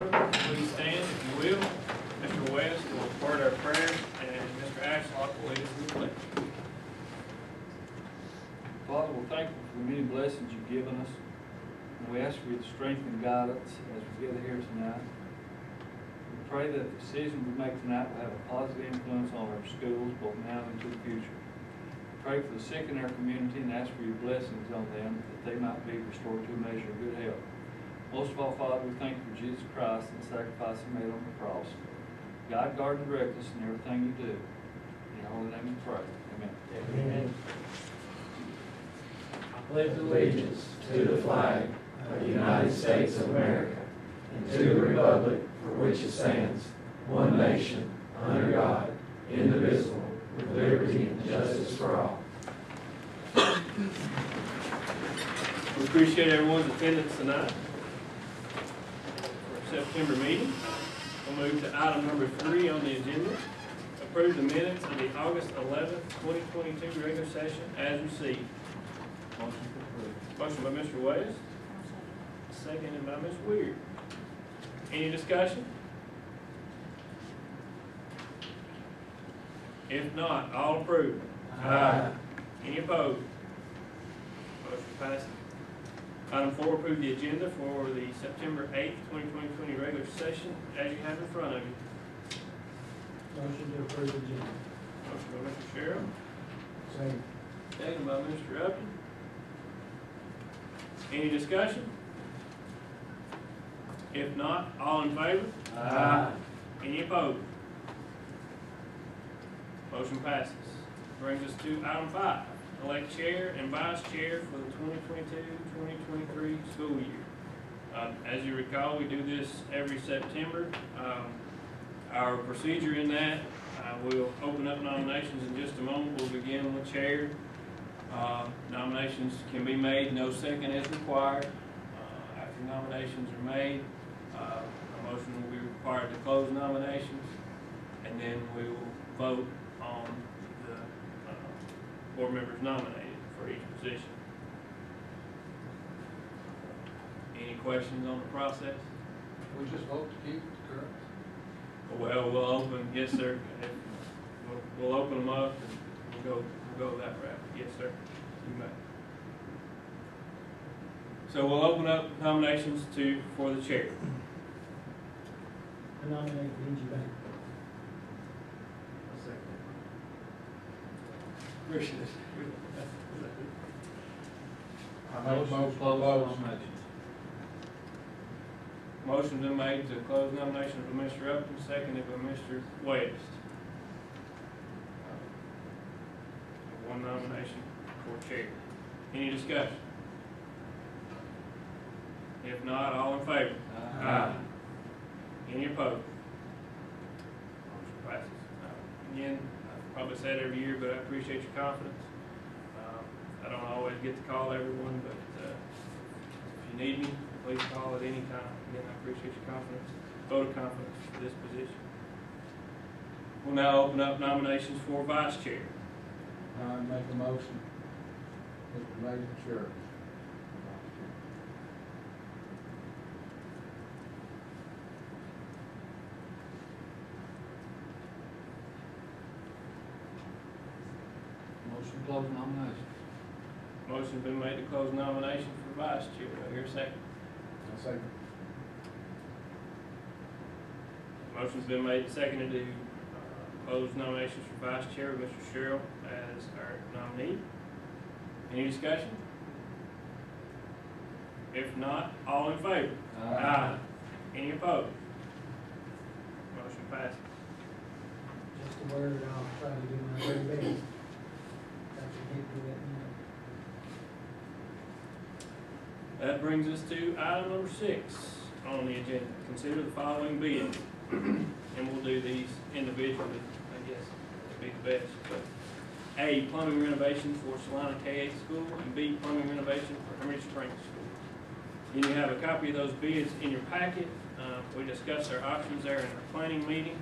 Please stand if you will. Mr. West will report our prayer, and Mr. Ashlock will lead us in the pledge. Father, we're thankful for the many blessings you've given us. And we ask for your strength and guidance as we gather here tonight. We pray that the decisions we make tonight will have a positive influence on our schools, both now and into the future. Pray for the sick in our community and ask for your blessings on them, that they might be restored to a measure of good health. Most of all, Father, we thank you for Jesus Christ and the sacrifice he made on the cross. Guide, guard, and direct us in everything you do. In your holy name we pray. Amen. Amen. I pledge allegiance to the flag of the United States of America and to the republic for which it stands, one nation, under God, indivisible, with liberty and justice for all. We appreciate everyone's attendance tonight for our September meeting. We'll move to item number 3 on the agenda. Approve the minutes of the August 11th, 2022 regular session as received. Motion by Mr. West, seconded by Ms. Weir. Any discussion? If not, all approve. Aye. Any opposed? Motion passes. Item 4, approve the agenda for the September 8th, 2020 regular session as you have in front of you. Motion to approve the agenda. Motion by Mr. Sherrill, Second. seconded by Mr. Upton. Any discussion? If not, all in favor? Aye. Any opposed? Motion passes. Brings us to item 5, elect chair and vice chair for the 2022-2023 school year. As you recall, we do this every September. Our procedure in that, we'll open up nominations in just a moment. We'll begin with chair. Nominations can be made, no second is required. After nominations are made, a motion will be required to close nominations, and then we will vote on the board members nominated for each position. Any questions on the process? We just vote to keep it current? Well, we'll open, yes, sir. We'll open them up and we'll go that route. Yes, sir. You may. So we'll open up nominations for the chair. I nominate Benji Bank. Appreciate it. I make a motion to close nominations. Motion been made to close nominations by Mr. Upton, seconded by Mr. West. One nomination for chair. Any discussion? If not, all in favor? Aye. Any opposed? Motion passes. Again, I probably say it every year, but I appreciate your confidence. I don't always get to call everyone, but if you need me, please call at any time. Again, I appreciate your confidence, vote of confidence for this position. We'll now open up nominations for vice chair. I make a motion. Mr. Mason, sure. Motion to close nominations. Motion's been made to close nominations for vice chair. Do I hear a second? I second. Motion's been made and seconded to close nominations for vice chair with Mr. Sherrill as our nominee. Any discussion? If not, all in favor? Aye. Any opposed? Motion passes. Just a word, I'll try to do my very best. That's a hint to let me know. That brings us to item number 6 on the agenda. Consider the following bids. And we'll do these individually, I guess, that'd be the best. But A, plumbing renovation for Salina K-8 School, and B, plumbing renovation for Hermitage Springs School. Then you have a copy of those bids in your packet. We discussed our options there in our planning meeting.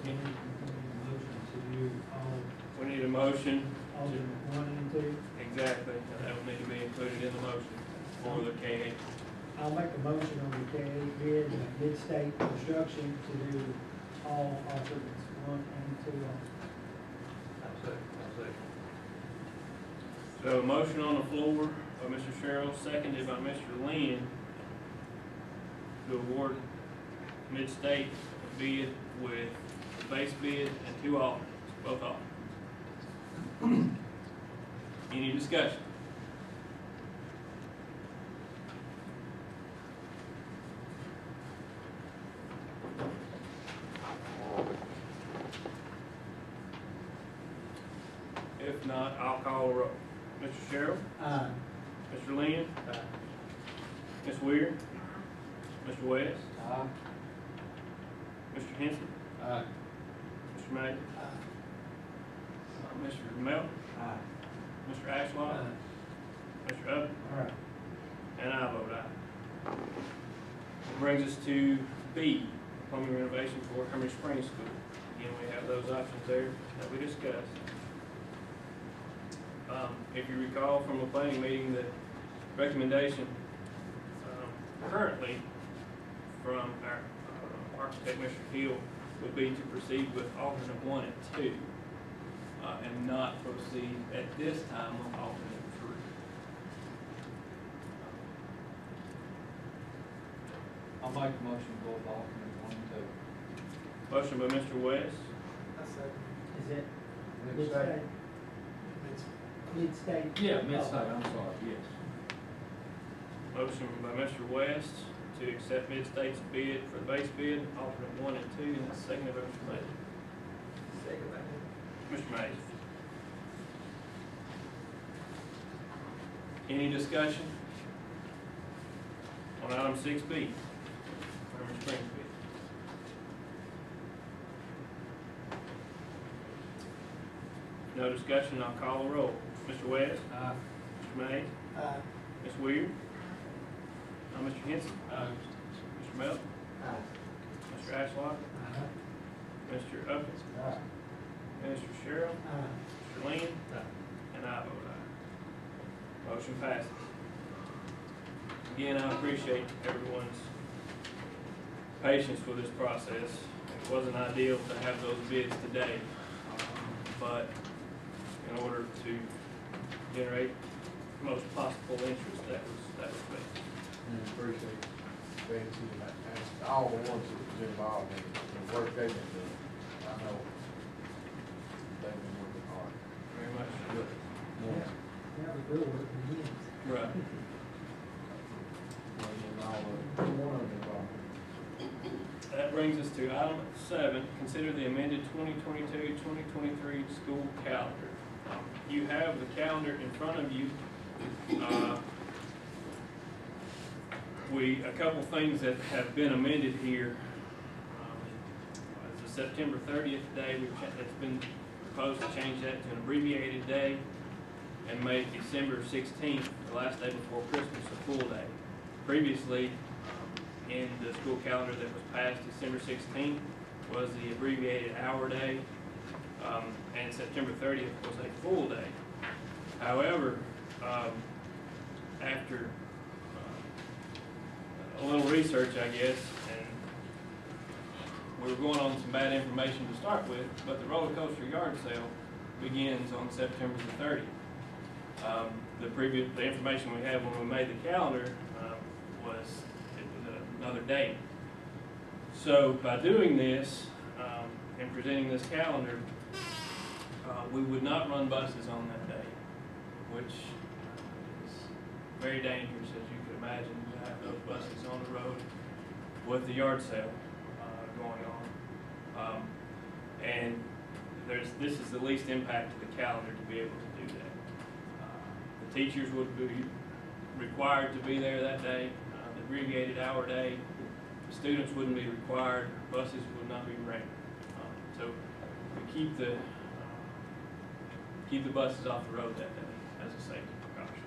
Motion to motion, alternate 1 and 2. exactly, and that would need to be included in the motion for the K-8. I'll make a motion on the K-8 bid, Mid-State Construction, to do all alternates 1 and 2 on. So a motion on the floor by Mr. Sherrill, seconded by Mr. Lynn, to award Mid-State a bid with the base bid and 2 alternates, both alternates. Any discussion? If not, I'll call a roll. Mr. Sherrill? Aye. Mr. Lynn? Ms. Weir? Mr. West? Aye. Mr. Henson? Aye. Mr. May? Mr. Melton? Aye. Mr. Ashlock? Mr. Upton? Aye. And I vote aye. It brings us to B, plumbing renovation for Hermitage Springs School. Again, we have those options there that we discussed. If you recall from the planning meeting, the recommendation currently from our architect, Mr. Hill, would be to proceed with alternate 1 and 2, and not proceed at this time with alternate 3. I'll make a motion to go with alternate 1 and 2. Motion by Mr. West, Is it Mid-State. Mid-State? Yeah, Mid-State, I'm sorry, yes. motion by Mr. West to accept Mid-State's bid for the base bid, alternate 1 and 2, and that's seconded by Mr. Mays. Mr. Mays. Any discussion on item 6B, Hermitage Springs bid? No discussion, I'll call the roll. Mr. West? Aye. Mr. Mays? Aye. Ms. Weir? Mr. Henson? Aye. Mr. Melton? Mr. Ashlock? Mr. Upton? Aye. Mr. Sherrill? Aye. Mr. Lynn? And I vote aye. Motion passes. Again, I appreciate everyone's patience with this process. It wasn't ideal to have those bids today, but in order to generate the most possible interest, that was best. And appreciate Betsy and all the ones that was involved in the work they've been doing. I know they've been working hard. Very much. Yeah, that was real work begins. Right. And all of, one of them involved. That brings us to item 7, consider the amended 2022-2023 school calendar. You have the calendar in front of you. A couple things that have been amended here. It's a September 30th day, it's been proposed to change that to an abbreviated day and make December 16th, the last day before Christmas, a full day. Previously, in the school calendar that was passed, December 16th was the abbreviated hour day, and September 30th was a full day. However, after a little research, I guess, and we were going on some bad information to start with, but the roller coaster yard sale begins on September the 30th. The information we had when we made the calendar was another date. So by doing this and presenting this calendar, we would not run buses on that day, which is very dangerous, as you could imagine, to have those buses on the road with the yard sale going on. And this is the least impact to the calendar to be able to do that. The teachers would be required to be there that day, the abbreviated hour day. The students wouldn't be required, buses would not be ran. So we keep the buses off the road that day as a safety precaution.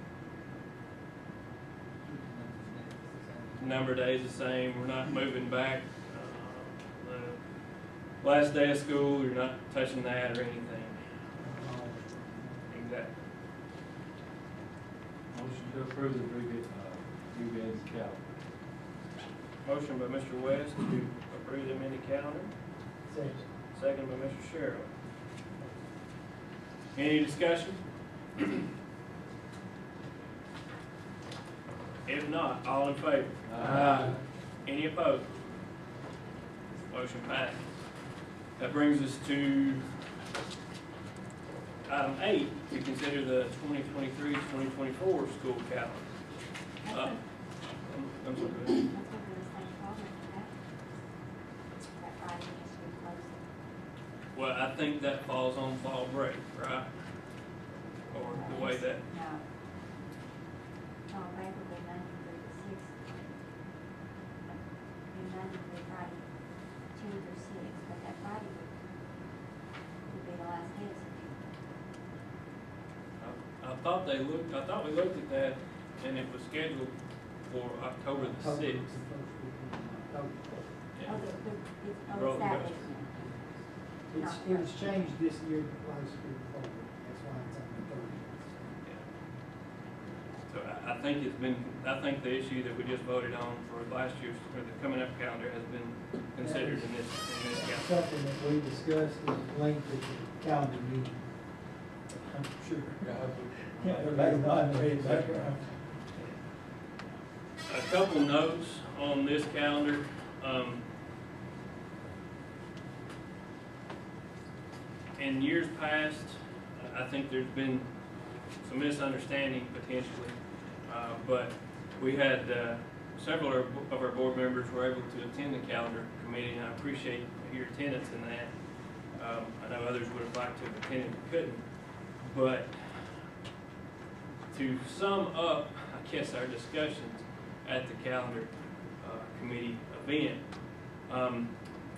Number of days the same, we're not moving back. The last day of school, you're not touching that or anything. to approve the rebid calendar. Motion by Mr. West to approve the amended calendar, Second. second by Mr. Sherrill. Any discussion? If not, all in favor? Aye. Any opposed? Motion passed. That brings us to item 8, to consider the 2023-2024 school calendar. I'm sorry, go ahead. Well, I think that falls on fall break, right? Or the way that, No. Fall break will be Monday through the 6th. Be Monday through Friday, 2 through 6, but that Friday would be the last day of September. I thought we looked at that, and it was scheduled for October the October, 6th. it's the first weekend in October. Yeah. It's that week. It was changed this year, last year before, that's why it's on the third. So I think I think the issue that we just voted on for last year's, or the coming up calendar has been considered in this calendar. Something that we discussed at length at the calendar meeting. I'm sure. Yeah, everybody nodding their head back around. A couple notes on this calendar. In years past, I think there's been some misunderstanding potentially, but we had several of our board members were able to attend the calendar committee, and I appreciate your attendance in that. I know others would have liked to have attended but couldn't. But to sum up, I guess, our discussions at the calendar committee event,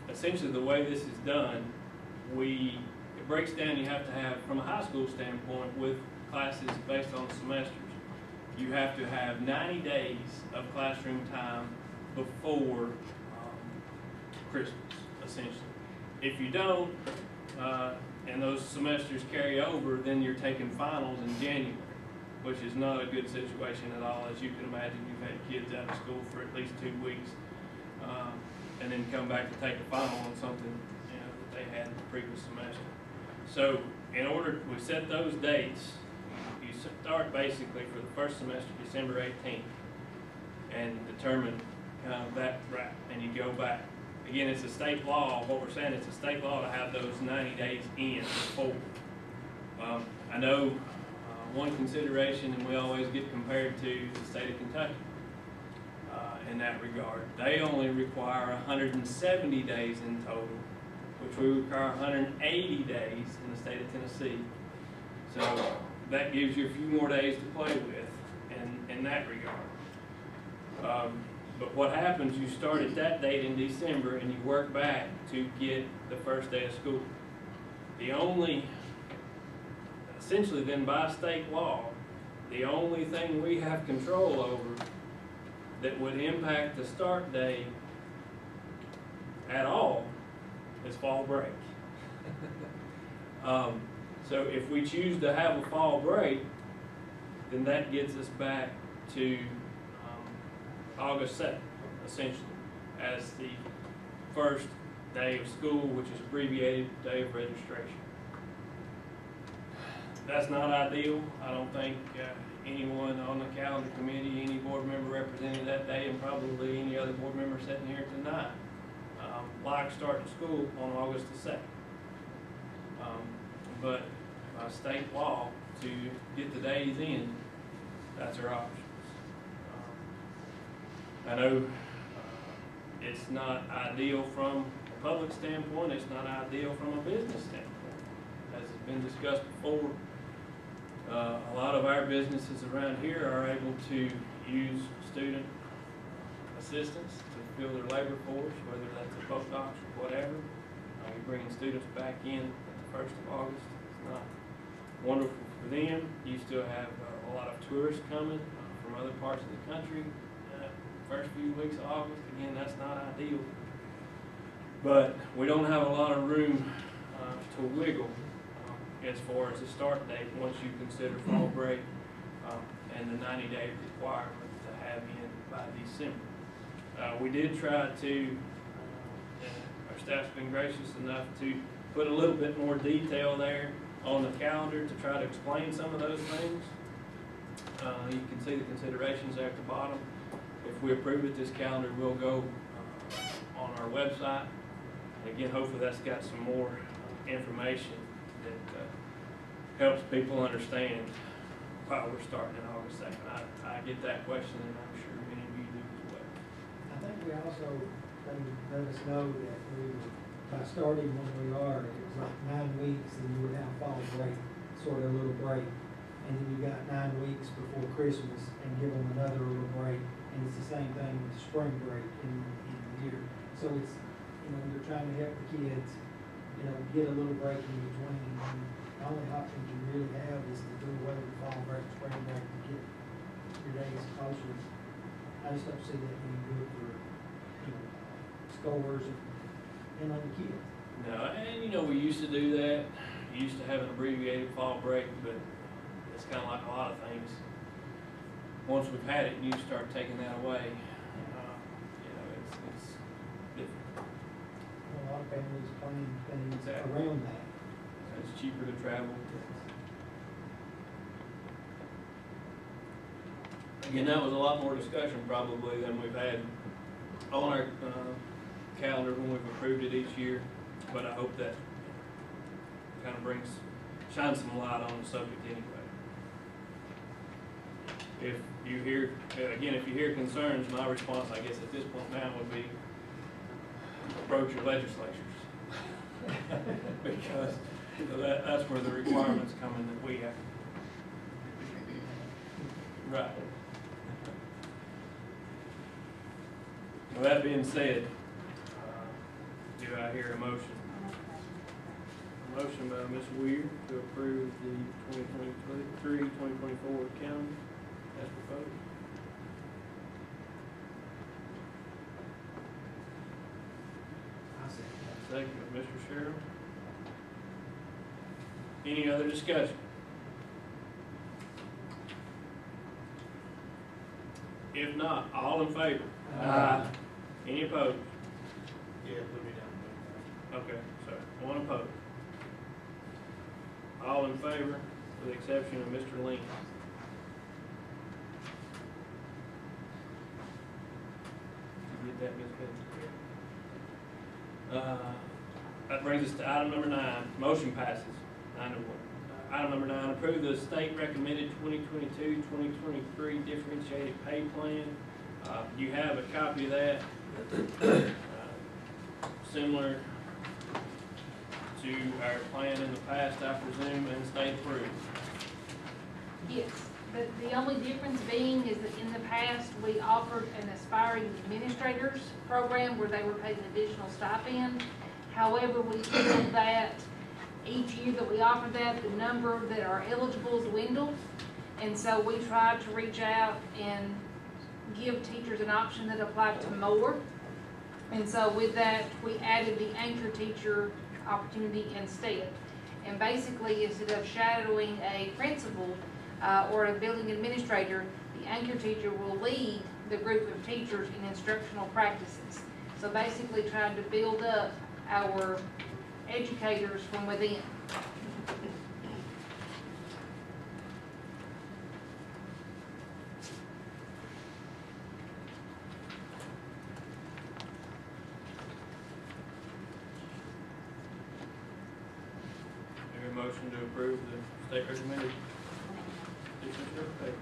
essentially the way this is done, it breaks down. You have to have, from a high school standpoint, with classes based on semesters, you have to have 90 days of classroom time before Christmas, essentially. If you don't, and those semesters carry over, then you're taking finals in January, which is not a good situation at all. As you can imagine, you've had kids out of school for at least 2 weeks, and then come back to take a final on something that they had the previous semester. So in order, we set those dates. You start basically for the first semester, December 18th, and determine that, right, and you go back. Again, it's a state law. What we're saying, it's a state law to have those 90 days in before. I know one consideration, and we always get compared to the state of Kentucky in that regard. They only require 170 days in total, which we require 180 days in the state of Tennessee. So that gives you a few more days to play with in that regard. But what happens, you start at that date in December and you work back to get the first day of school. Essentially then by state law, the only thing we have control over that would impact the start date at all is fall break. So if we choose to have a fall break, then that gets us back to August 2nd, essentially, as the first day of school, which is abbreviated day of registration. That's not ideal. I don't think anyone on the calendar committee, any board member representing that day, and probably any other board member sitting here tonight, like starting school on August the 2nd. But by state law, to get the days in, that's our options. I know it's not ideal from a public standpoint, it's not ideal from a business standpoint. As has been discussed before, a lot of our businesses around here are able to use student assistance to fill their labor force, whether that's a postdocs or whatever. You're bringing students back in at the 1st of August. It's not wonderful for them. You still have a lot of tourists coming from other parts of the country. First few weeks of August, again, that's not ideal. But we don't have a lot of room to wiggle as far as the start date once you consider fall break. and the 90-day requirement to have in by December. We did try to, our staff's been gracious enough to put a little bit more detail there on the calendar to try to explain some of those things. You can see the considerations there at the bottom. If we approve it, this calendar will go on our website. Again, hopefully that's got some more information that helps people understand why we're starting in August 2nd. I get that question, and I'm sure many of you do as well. I think we also, they let us know that we were, by starting when we are, it was like 9 weeks, and you would have fall break, sort of a little break. And then you got 9 weeks before Christmas and give them another little break. And it's the same thing with spring break in the year. So it's, you know, you're trying to help the kids, you know, get a little break in between. And the only option you really have is to do away with fall break, spring break to get your days closer. I just don't see that being good for, you know, scores and other kids. No, and you know, we used to do that. We used to have an abbreviated fall break, but it's kind of like a lot of things. Once we've had it, you start taking that away. You know, it's different. A lot of families plan things Exactly. around that. It's cheaper to travel. Again, that was a lot more discussion probably than we've had on our calendar when we've approved it each year. But I hope that kind of shines some light on the subject anyway. If you hear, again, if you hear concerns, my response, I guess, at this point now would be approach your legislatures. Because you know, that's where the requirements come in that we have. Right. With that being said, do I hear a motion? A motion by Ms. Weir to approve the 2023-2024 calendar as proposed. I say that. Second by Mr. Sherrill. Any other discussion? If not, all in favor? Aye. Any opposed? Yeah, put me down. Okay, sorry, one opposed. All in favor, with the exception of Mr. Lincoln. Did you get that, Ms. Bennett? That brings us to item number 9. Motion passes 9-1. Item number 9, approve the state recommended 2022-2023 differentiated pay plan. You have a copy of that. Similar to our plan in the past, I presume, and state approved. Yes, the only difference being is that in the past, we offered an aspiring administrators program where they were paid an additional stipend. However, we feel that each year that we offered that, the number that are eligible dwindled. And so we tried to reach out and give teachers an option that applied to more. And so with that, we added the anchor teacher opportunity instead. And basically, instead of shadowing a principal or a building administrator, the anchor teacher will lead the group of teachers in instructional practices. So basically trying to build up our educators from within. Any motion to approve the state recommended teacher pay?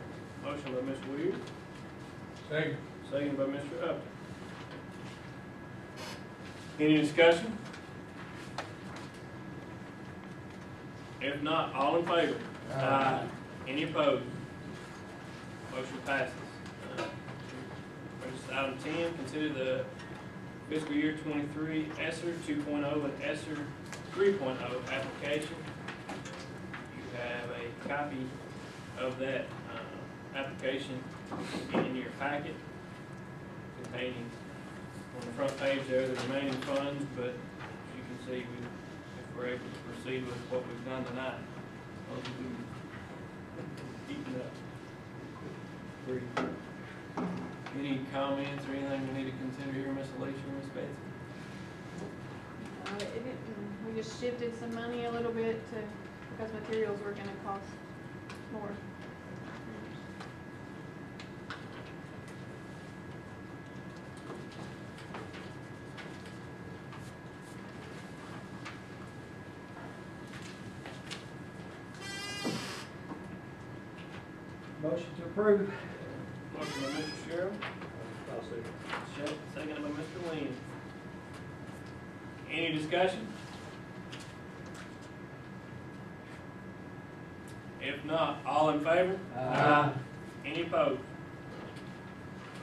Motion by Ms. Weir, Second. second by Mr. Upton. Any discussion? If not, all in favor? Aye. Any opposed? Motion passes. Brings us to item 10, consider the fiscal year 23 ESSER 2.0 and ESSER 3.0 application. You have a copy of that application in your packet containing on the front page there the remaining funds, but as you can see, if we're able to proceed with what we've done tonight, those will be eaten up. three. Any comments or anything we need to consider here, Ms. Alicia or Ms. Betsy? We just shifted some money a little bit to, because materials were gonna cost more. Motion to approve. Motion by Mr. Sherrill. Second by Mr. Lynn. Any discussion? If not, all in favor? Aye. Any opposed?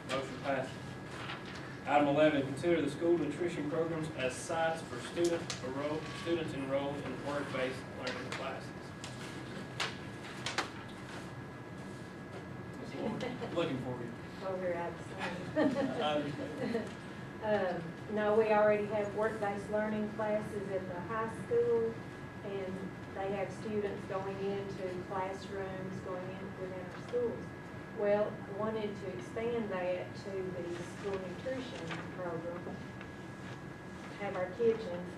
Motion passes. Item 11, consider the school nutrition programs as sites for students enrolled in work-based learning classes. Ms. Lord, looking for you. Over I at understand. No, we already have work-based learning classes at the high school, and they have students going into classrooms, going in within our schools. Well, wanted to expand that to the school nutrition program, have our kitchens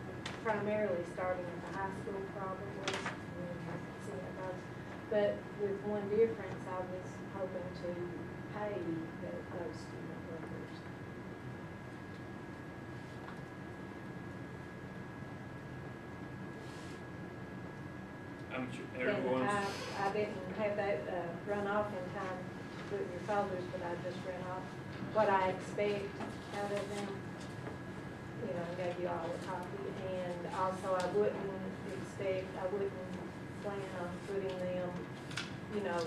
primarily starting at the high school probably, and then have to see how it goes. But with one difference, I was hoping to pay those student workers. I'm sure And everyone's, I didn't have that run off in time to put in your folders, but I just ran off what I expect out of them. You know, and gave you all a copy. And also I wouldn't plan on putting them, you know,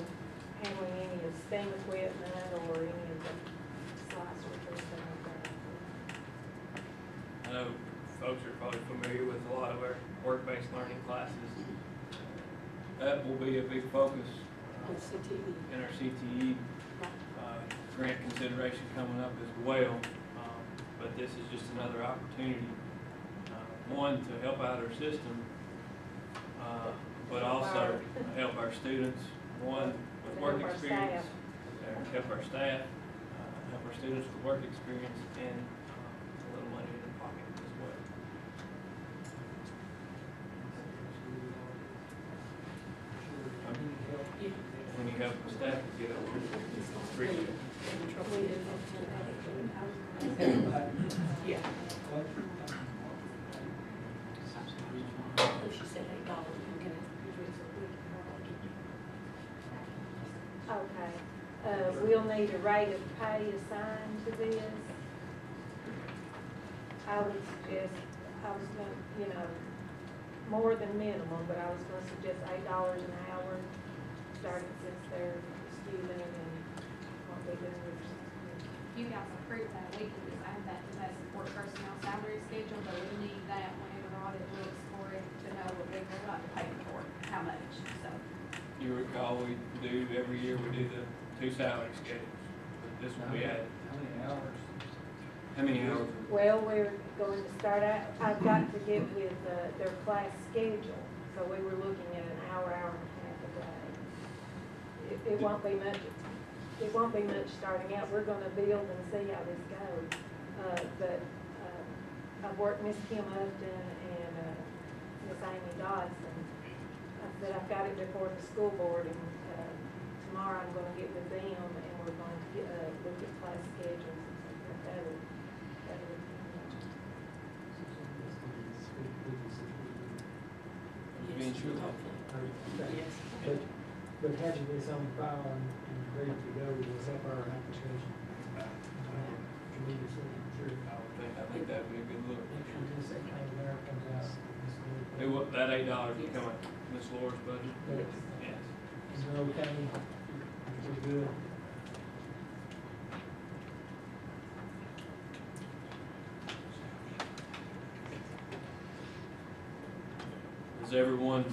handling any of STEM equipment or any of the slicers or anything like that. I know folks are probably familiar with a lot of our work-based learning classes. That will be a big focus in our CTE grant consideration coming up as well. But this is just another opportunity, one, to help out our system, but also help our students, one, with work experience, help our staff, help our students with work experience, and a little money in their pocket as well. When you help the staff, you get appreciate it. Yeah. She said $8, I'm gonna. Okay, we'll need a rate of pay assigned to this. I would suggest, I was gonna, you know, more than minimum, but I was gonna suggest $8 an hour, starting since they're student and what they do. If you guys approve that, we can just add that to that support personnel salary schedule, but we need that whenever the audit looks for it to know what we're going to pay for, how much, so. You recall, we do, every year we do the 2 salary schedules, but this will be added. How many hours? How many hours? Well, we're going to start out, I've got to get with their class schedule, so we were looking at an hour, hour and a half a day. It won't be much, starting out. We're gonna build and see how this goes. But I've worked Miss Kim Upton and Miss Amy Dodson. I said I've got it before the school board, and tomorrow I'm gonna get with them, and we're going to look at class schedules and stuff like that. Being sure. Yes. But having this on file and ready to go will help our application tremendously, I'm sure. I think that'd be a good look. Make sure this thing there comes out. That $8 will come out of Ms. Laura's budget? Yes. Yes. Is it okay? Pretty good. Does everyone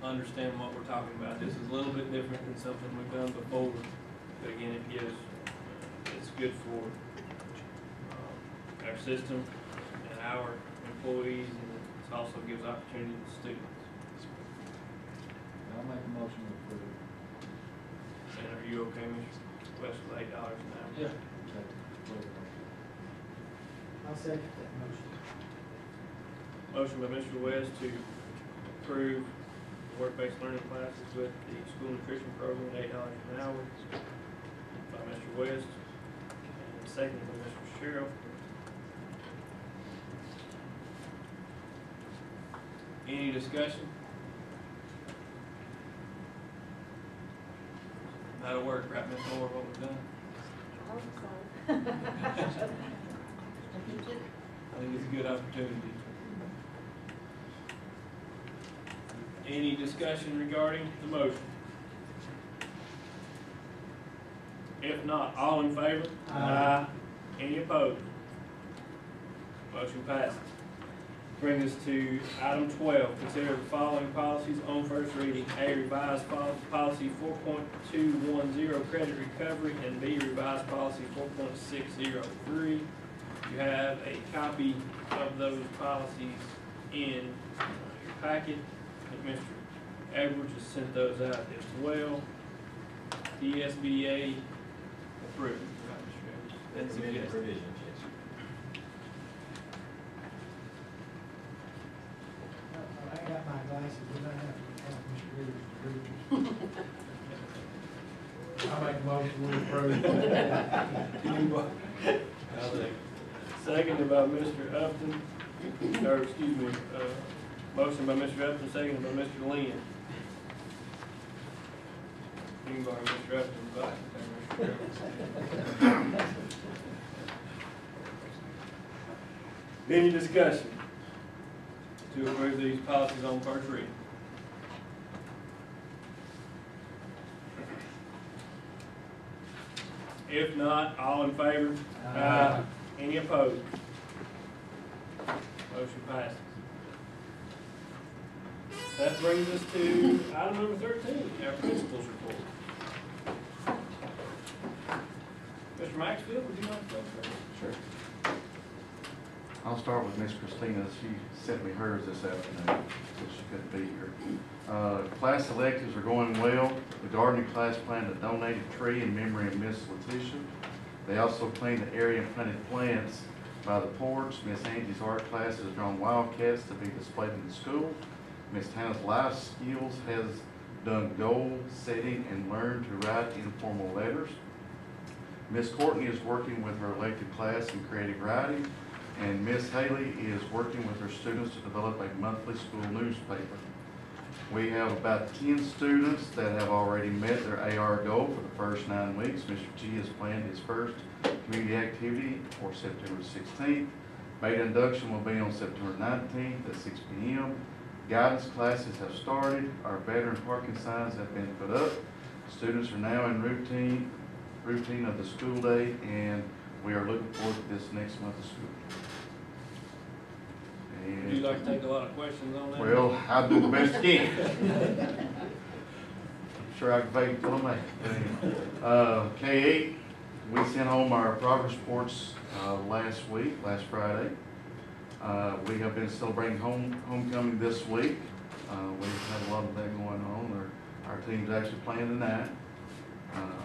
understand what we're talking about? This is a little bit different than something we've done before, but again, it gives, it's good for our system and our employees, and it also gives opportunity to students. I'll make a motion to approve. And are you okay, Mr.? West with $8 an hour. Yeah. I'll second that motion. Motion by Mr. West to approve work-based learning classes with the school nutrition program at $8 an hour by Mr. West, and second by Mr. Sherrill. Any discussion? That'll work, right, Ms. Moore, what we've done? I hope so. I think it's a good opportunity. Any discussion regarding the motion? If not, all in favor? Aye. Any opposed? Motion passes. Bring us to item 12, consider the following policies on first reading. A, revised policy 4.210, credit recovery, and B, revised policy 4.603. You have a copy of those policies in your packet. I think Mr. Edwards has sent those out as well. The SBA approved, right, Mr. Edwards? That's a yes. Provisions, I got my glasses, we don't have to have Mr. Reed. I make a motion to approve. Seconded by Mr. Upton, or excuse me, motion by Mr. Upton, seconded by Mr. Lynn. You can borrow Mr. Upton's glasses, Mr. Any discussion to approve these policies on first reading? If not, all in favor? Aye. Any opposed? Motion passes. That brings us to item number 13, our principal's report. Mr. Maxfield, would you like to go first? Sure. I'll start with Miss Christina. She sent me hers this afternoon, so she couldn't be here. Class electives are going well. The gardening class planted a donated tree in memory of Miss Letitia. They also cleaned the area and planted plants by the porch. Miss Angie's art class has drawn wildcats to be displayed in the school. Miss Hannah's life skills has done goal setting and learned to write informal letters. Miss Courtney is working with her elective class in creative writing, and Miss Haley is working with her students to develop a monthly school newspaper. We have about 10 students that have already met their AR goal for the first 9 weeks. Mr. G has planned his first community activity for September 16th. Beta induction will be on September 19th at 6 p.m. Guidance classes have started. Our veteran parking signs have been put up. Students are now in routine of the school day, and we are looking forward to this next month of school. Would you like to take a lot of questions on that? Well, I'll do the best I can. I'm sure I can fake it till I make it. K-8, we sent home our progress reports last Friday. We have been celebrating homecoming this week. We've had a lot of that going on. Our team's actually playing tonight.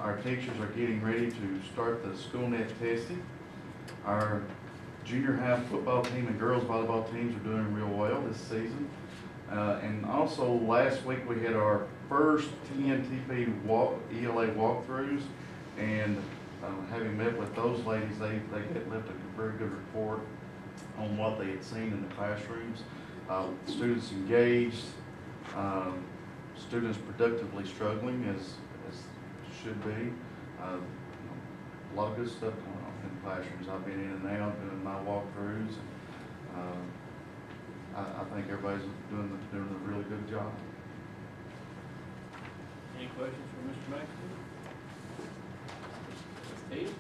Our teachers are getting ready to start the school net testing. Our junior high football team and girls volleyball teams are doing real well this season. And also last week we had our first TNTP ELA walkthroughs, and having met with those ladies, they left a very good report on what they had seen in the classrooms. Students engaged, students productively struggling as should be. A lot of good stuff going on in the classrooms. I've been in and out doing my walkthroughs. I think everybody's doing a really good job. Any questions for Mr. Maxfield? Steve?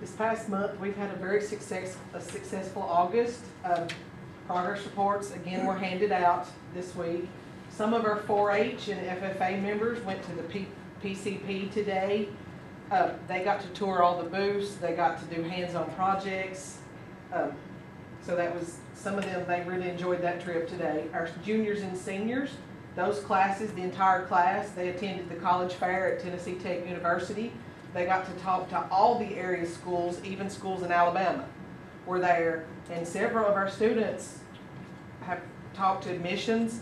This past month, we've had a very successful August. Progress reports, again, were handed out this week. Some of our 4-H and FFA members went to the PCP today. They got to tour all the booths. They got to do hands-on projects. So that was, some of them, they really enjoyed that trip today. Our juniors and seniors, those classes, the entire class, they attended the college fair at Tennessee Tech University. They got to talk to all the area schools, even schools in Alabama were there. And several of our students have talked to admissions,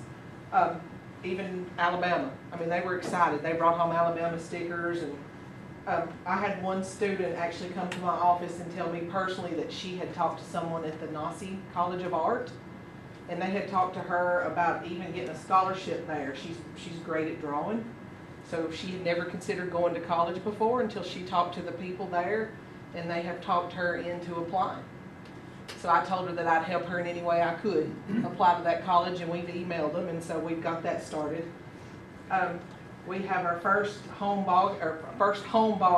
even Alabama. I mean, they were excited. They brought home Alabama stickers, and I had one student actually come to my office and tell me personally that she had talked to someone at the Nassau College of Art, and they had talked to her about even getting a scholarship there. She's great at drawing, so she had never considered going to college before until she talked to the people there, and they have talked her into applying. So I told her that I'd help her in any way I could apply to that college, and we've emailed them, and so we've got that started. We have our first home ball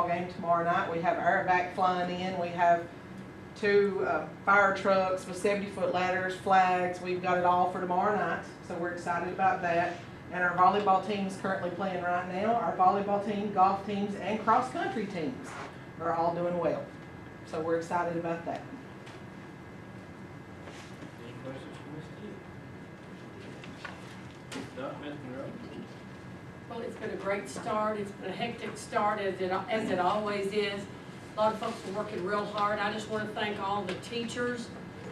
game tomorrow night. We have airback flying in. We have 2 fire trucks with 70-foot ladders, flags. We've got it all for tomorrow night, so we're excited about that. And our volleyball team is currently playing right now. Our volleyball team, golf teams, and cross-country teams are all doing well. So we're excited about that. Any questions for Ms. Kidd? If not, Ms. Monroe? Well, it's been a great start. It's been a hectic start, as it always is. A lot of folks are working real hard. I just want to thank all the teachers,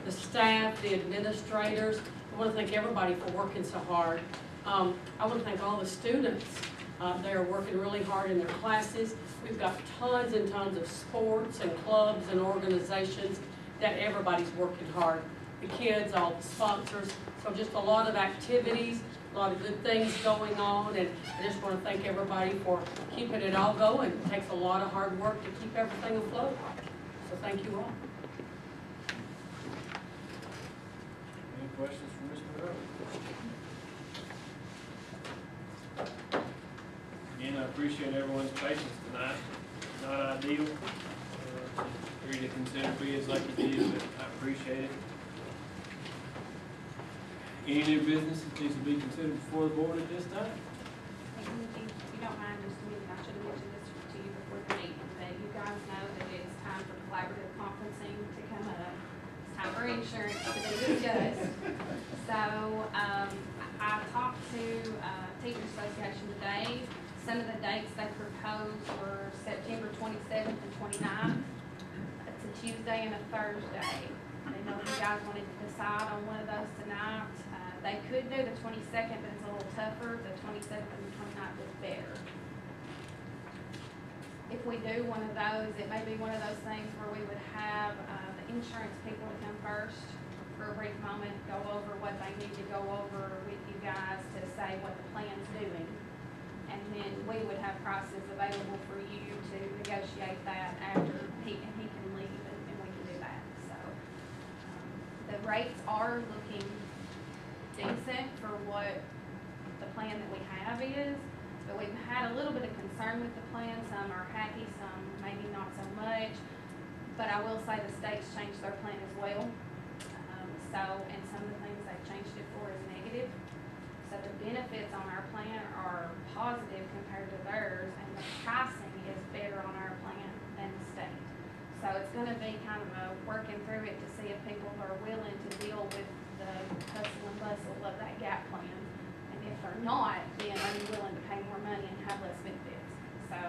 the staff, the administrators. I want to thank everybody for working so hard. I want to thank all the students. They are working really hard in their classes. We've got tons and tons of sports and clubs and organizations that everybody's working hard. The kids, all the sponsors. So just a lot of activities, a lot of good things going on, and I just want to thank everybody for keeping it all going. It takes a lot of hard work to keep everything afloat. So thank you all. Any questions for Ms. Monroe? Again, I appreciate everyone's patience tonight. Not ideal for you to consider bids like you did, but I appreciate it. Any new business that needs to be considered before the board at this time? If you don't mind, just a minute, I should have mentioned this to you before the meeting, that you guys know that it's time for collaborative conferencing to come up. It's time for insurance to be discussed. So, I talked to Teachers Association today. Some of the dates they proposed were September 27th and 29th. It's a Tuesday and a Thursday. I didn't know if you guys wanted to decide on one of those tonight. They could do the 22nd, but it's a little tougher. The 27th and the 29th is better. If we do one of those, it may be one of those things where we would have the insurance people to come first for a brief moment, go over what they need to go over with you guys to say what the plan's doing. And then we would have prices available for you to negotiate that after he can leave and we can do that. So the rates are looking decent for what the plan that we have is, but we've had a little bit of concern with the plan. Some are happy, some maybe not so much. But I will say the state's changed their plan as well. And some of the things they've changed it for is negative. So the benefits on our plan are positive compared to theirs, and the pricing is better on our plan than the state. So it's gonna be kind of a working through it to see if people are willing to deal with the hustle and bustle of that gap plan. And if they're not, then are you willing to pay more money and have less benefits? So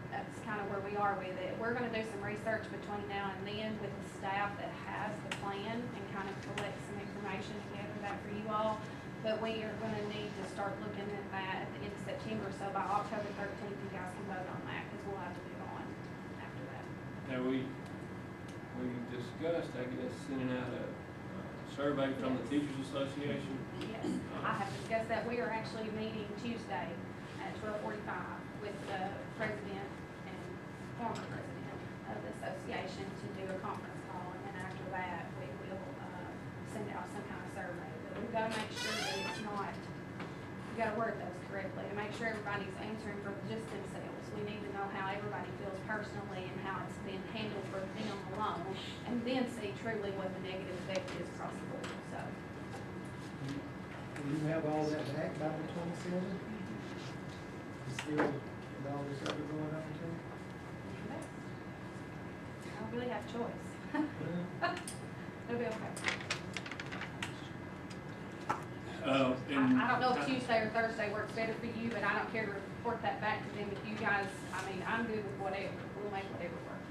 that's kind of where we are with it. We're gonna do some research between now and then with the staff that has the plan and kind of collect some information and gather that for you all. But we are gonna need to start looking at that at the end of September, so by October 13th, you guys can vote on that, because we'll have to move on after that. Now, we discussed, I guess, sending out a survey from the Teachers Association. Yes, I have discussed that. We are actually meeting Tuesday at 12:45 with the president and former president of the association to do a conference call, and then after that, we will send out some kind of survey. But we've got to make sure that it's not, we've got to word those correctly to make sure everybody's answering for just themselves. We need to know how everybody feels personally and how it's been handled for them alone, and then see truly what the negative effect is across the board, so. Will you have all that back by the 27th? Still, with all this other going on too? I don't really have a choice. It'll be okay. And I don't know if Tuesday or Thursday works better for you, but I don't care to report that back to them if you guys, I mean, I'm good with whatever, we'll make whatever work.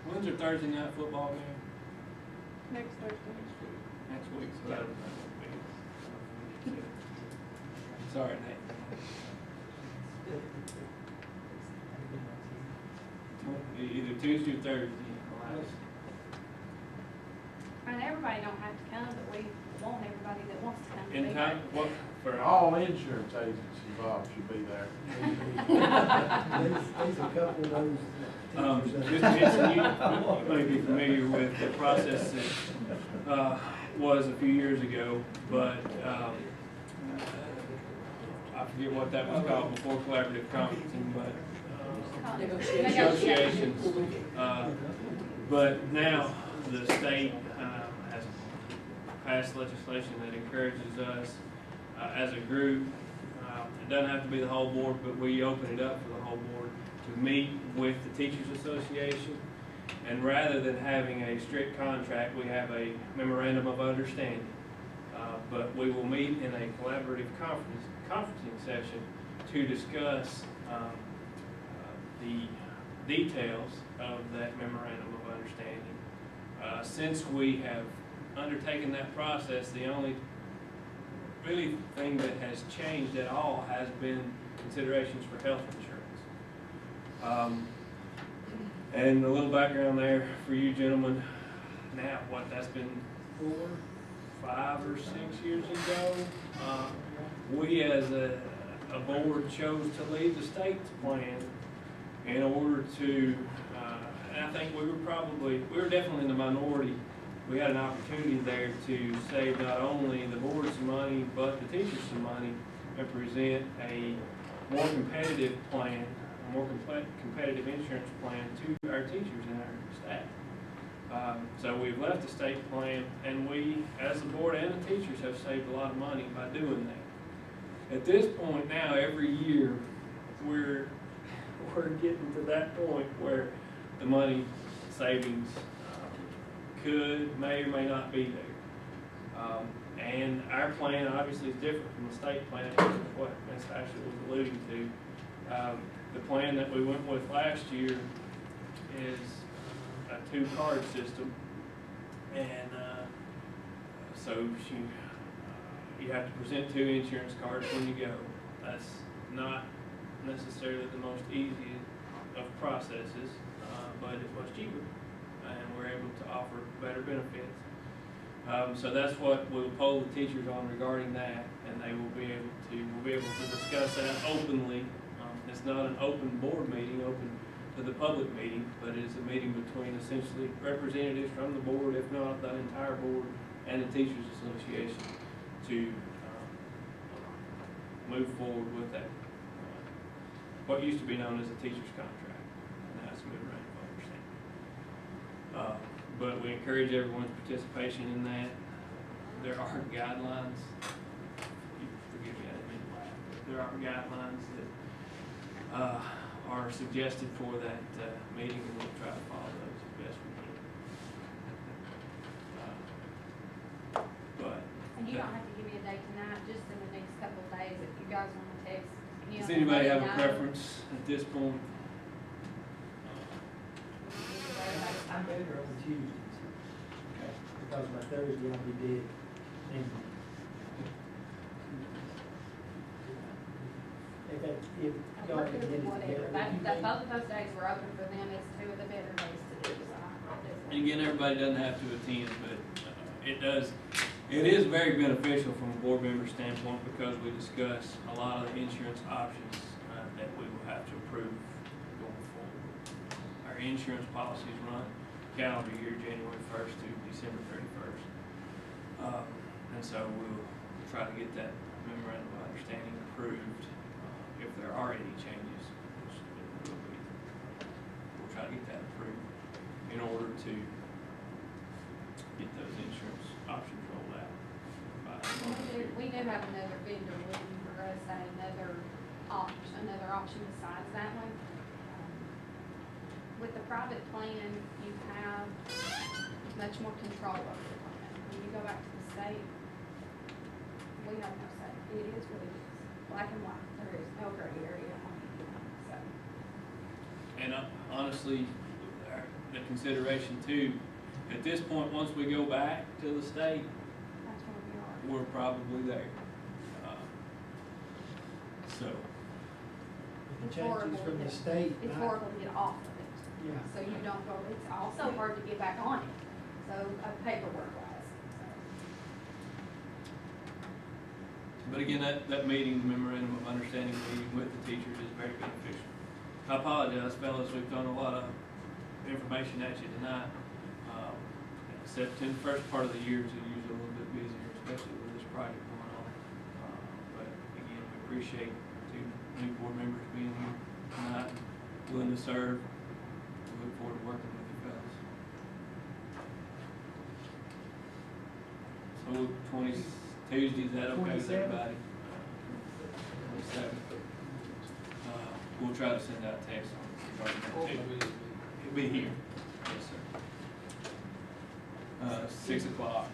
When's our Thursday night football game? Next Thursday. Next week, so that would be. Sorry, Nate. Either Tuesday or Thursday. And everybody don't have to come, but we want everybody that wants to come to be In there. time, what, for All insurance agents involved should be there. There's a couple of those. Mr. Jensen, you may be familiar with the process that, was a few years ago, but, I forget what that was called before collaborative conferencing, but, negotiations. But now the state, has passed legislation that encourages us, as a group, it doesn't have to be the whole board, but we open it up for the whole board to meet with the Teachers Association. And rather than having a strict contract, we have a memorandum of understanding. But we will meet in a collaborative conferencing session to discuss the details of that memorandum of understanding. Since we have undertaken that process, the only really thing that has changed at all has been considerations for health insurance. And a little background there for you gentlemen. Now, that's been 4, 5, or 6 years ago, we as a board chose to leave the state's plan in order to, and I think we were definitely in the minority. We had an opportunity there to save not only the board some money, but the teachers some money, and present a more competitive plan, a more competitive insurance plan to our teachers and our staff. So we've left the state plan, and we, as the board and the teachers, have saved a lot of money by doing that. At this point now, every year, we're getting to that point where the money savings may or may not be there. And our plan obviously is different from the state plan, which is what Ms. Ashley was alluding to. The plan that we went with last year is a 2-card system, and so you have to present 2 insurance cards when you go. That's not necessarily the most easy of processes, but it's much cheaper, and we're able to offer better benefits. So that's what we'll poll the teachers on regarding that, and we'll be able to discuss that openly. It's not an open board meeting, open to the public meeting, but it's a meeting between essentially representatives from the board, if not the entire board, and the Teachers Association to move forward with that, what used to be known as a teacher's contract, and that's a memorandum of understanding. But we encourage everyone's participation in that. There are guidelines, forgive me, I didn't mean to laugh, but there are guidelines that are suggested for that meeting, and we'll try to follow those as best we can. But And you don't have to give me a date tonight, just in the next couple of days, if you guys want to text. does anybody have a preference at this point? I'm better on Tuesdays, because by Thursday I'll be dead. And if I'm y'all can good get with it whatever, together. both of those days were open for them, it's 2 of the better days to do, so I'll do And again, everybody doesn't have to attend, but it is very beneficial from a board member standpoint, because we discuss a lot of the insurance options that we will have to approve going forward. Our insurance policies run calendar year January 1st to December 31st. And so we'll try to get that memorandum of understanding approved. If there are any changes, which there will be, we'll try to get that approved in order to get those insurance options rolled out. We do have another vendor waiting for us, another option besides that one. with the private plan, you have much more control over the plan. When you go back to the state, we have no say. It is what it is, black and white, there is no gray area on it, so. And honestly, the consideration too, at this point, once we go back to the state, That's where we are. we're probably there. So, The changes from the state. It's not- horrible to get off of it, Yeah. so you don't go, it's also hard to get back on it, so, paperwork wise, so. but again, that meeting, the memorandum of understanding meeting with the teachers is very beneficial. I apologize, fellas, we've thrown a lot of information at you tonight. September, first part of the year is usually a little bit busier, especially with this project going on. But again, we appreciate two new board members being here tonight, willing to serve. We look forward to working with you fellas. So 20 Tuesday, is that okay with 27th? everybody? 27th. We'll try to send out a text on it. It'll be here. Yes, sir. 6 o'clock.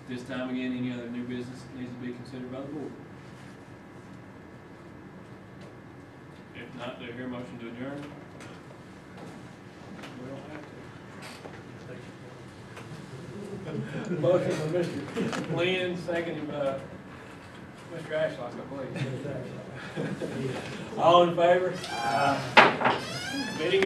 This time again, any other new business that needs to be considered by the board? If not, do I hear a motion to adjourn? We don't have to. Motion by Mr. Lynn, seconded by Mr. Ashlock, I believe. All in favor? Meeting